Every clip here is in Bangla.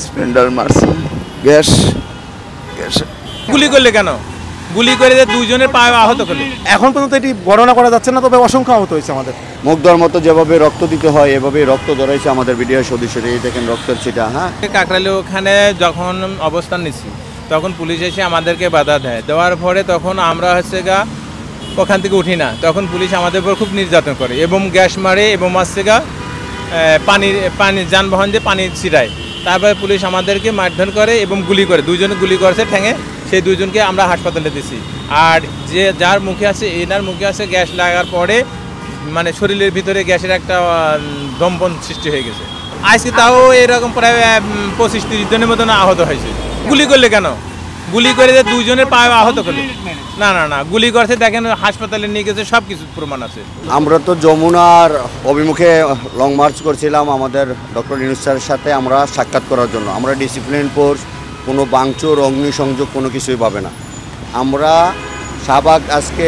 স্প্লেন্ডার মারছে গ্যাস গ্যাস গুলি করলে কেন? গুলি করে যে দুইজনের পা আহত করলো। এখন পর্যন্ত এটি গণনা করা যাচ্ছে না, তবে অসংখ্য আহত হয়েছে আমাদের। মুখ দেওয়ার মতো যেভাবে রক্ত দিতে হয় এভাবেই রক্ত ধরাইছে আমাদের বিডিআর সদস্যরা। এই দেখেন রক্তের ছিটা। হ্যাঁ, কাকরাইলে ওখানে যখন অবস্থান নিচ্ছি তখন পুলিশ এসে আমাদেরকে বাধা দেয়। দেওয়ার পরে তখন আমরা ওখান থেকে উঠি না। তখন পুলিশ আমাদের উপর খুব নির্যাতন করে এবং গ্যাস মারে এবং পানির যানবাহন দিয়ে পানি ছিটায়। তারপরে পুলিশ আমাদেরকে মারধর করে এবং গুলি করে। দুইজনে গুলি করেছে ঠ্যাঙে, সেই দুইজনকে আমরা হাসপাতালে দিছি। আর যার মুখে আছে, এনার মুখে আছে গ্যাস লাগার পরে মানে শরীরের ভিতরে গ্যাসের একটা দম্পন সৃষ্টি হয়ে গেছে। আজকে তাও এরকম প্রায় 25-30 জনের মতন আহত হয়েছে। গুলি করলে কেন? গুলি করে যে দুইজনের পা আহত করলো। না গুলি করছে, দেখেন হাসপাতালে নিয়ে গেছে, সব কিছু প্রমাণ আছে। আমরা তো যমুনার অভিমুখে লং মার্চ করছিলাম আমাদের ডক্টর ইউনূস স্যারের সাথে আমরা সাক্ষাৎ করার জন্য। আমরা ডিসিপ্লিন ফোর্স, কোনো বাংচুর অগ্নিসংযোগ কোনো কিছুই পাবে না। আমরা শাহবাগ আজকে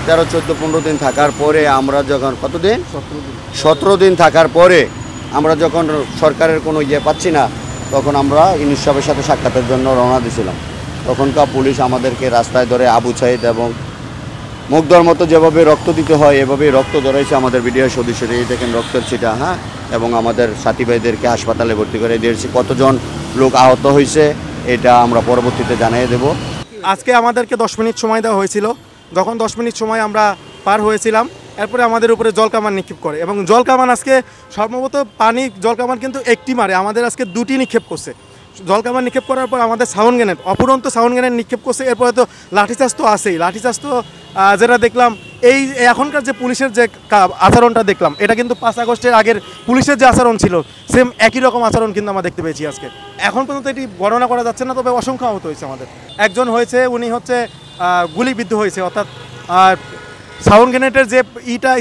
13-14-15 দিন থাকার পরে আমরা যখন 17 দিন থাকার পরে আমরা যখন সরকারের কোনো পাচ্ছি না, তখন আমরা ইউনূস সাহেবের সাথে সাক্ষাতের জন্য রওনা দিয়েছিলাম। তখনকার পুলিশ আমাদেরকে রাস্তায় ধরে আবু সাইদ এবং মুখ দেওয়ার মতো যেভাবে রক্ত দিতে হয় এভাবেই রক্ত ধরাইছে আমাদের বিডিআর সদস্যরা। এই দেখেন রক্তের ছিটা। হ্যাঁ, এবং আমাদের সাথী ভাইদেরকে হাসপাতালে ভর্তি করে দিয়েছি। কতজন লোক আহত হয়েছে এটা আমরা পরবর্তীতে জানিয়ে দেব। আজকে আমাদেরকে 10 মিনিট সময় দেওয়া হয়েছিল। যখন 10 মিনিট সময় আমরা পার হয়েছিলাম, এরপরে আমাদের উপরে জলকামান নিক্ষেপ করে এবং জলকামান আজকে সম্ভবত জলকামান কিন্তু একটি মারে, আমাদের আজকে 2টি নিক্ষেপ করছে। জলকামান নিক্ষেপ করার পর আমাদের সাউন্ড গ্রেনেড, অপুরন্ত সাউন্ড গ্রেনেড নিক্ষেপ করছে। এরপরে তো লাঠিচার্জ তো আছেই। লাঠিচার্জ তো যেটা দেখলাম, এই এখনকার যে পুলিশের যে আচরণটা দেখলাম, এটা কিন্তু 5 আগস্টের আগের পুলিশের যে আচরণ ছিল সেম একই রকম আচরণ কিন্তু আমরা দেখতে পেয়েছি আজকে। এখন পর্যন্ত এটি গণনা করা যাচ্ছে না, তবে অসংখ্য আহত হয়েছে আমাদের। একজন হয়েছে, উনি গুলিবিদ্ধ হয়েছে, অর্থাৎ সাউন্ড গ্রেনেডের যে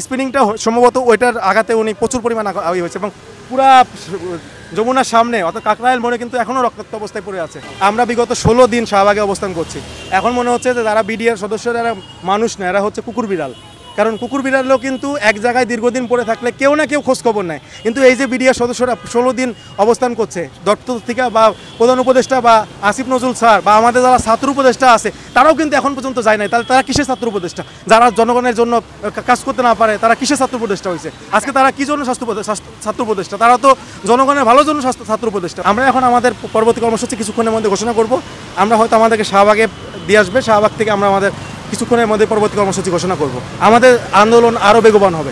স্পিনিংটা সম্ভবত ওইটার আঘাতে উনি প্রচুর পরিমাণ হয়েছে এবং পুরা যমুনার সামনে অর্থাৎ কাকরাইল মোড়ে কিন্তু এখনও রক্তাক্ত অবস্থায় পড়ে আছে। আমরা বিগত 16 দিন শাহবাগে অবস্থান করছি। এখন মনে হচ্ছে যে যারা বিডিআর সদস্যরা এরা মানুষ না, এরা হচ্ছে কুকুর বিড়াল। কারণ কুকুর বিড়ালও কিন্তু এক জায়গায় দীর্ঘদিন পড়ে থাকলে কেউ না কেউ খোঁজখবর নেয়, কিন্তু এই যে বিডিআর সদস্যরা 16 দিন অবস্থান করছে, দপ্তর থেকে বা প্রধান উপদেষ্টা বা আসিফ নজরুল স্যার বা আমাদের যারা ছাত্র উপদেষ্টা আছে তারাও কিন্তু এখন পর্যন্ত যায় নাই। তাহলে তারা কিসের ছাত্র উপদেষ্টা? যারা জনগণের জন্য কাজ করতে না পারে তারা কিসের ছাত্র উপদেষ্টা হয়েছে? আজকে তারা কি জন্য ছাত্র উপদেষ্টা? তারা তো জনগণের ভালোর জন্য ছাত্র উপদেষ্টা। আমরা এখন আমাদের পরবর্তী কর্মসূচি কিছুক্ষণের মধ্যে ঘোষণা করব। আমরা হয়তো আমাদেরকে শাহবাগে দিয়ে আসবে, শাহবাগ থেকে আমরা আমাদের কিছুক্ষণের মধ্যে পরবর্তী কর্মসূচি ঘোষণা করব। আমাদের আন্দোলন আরও বেগবান হবে।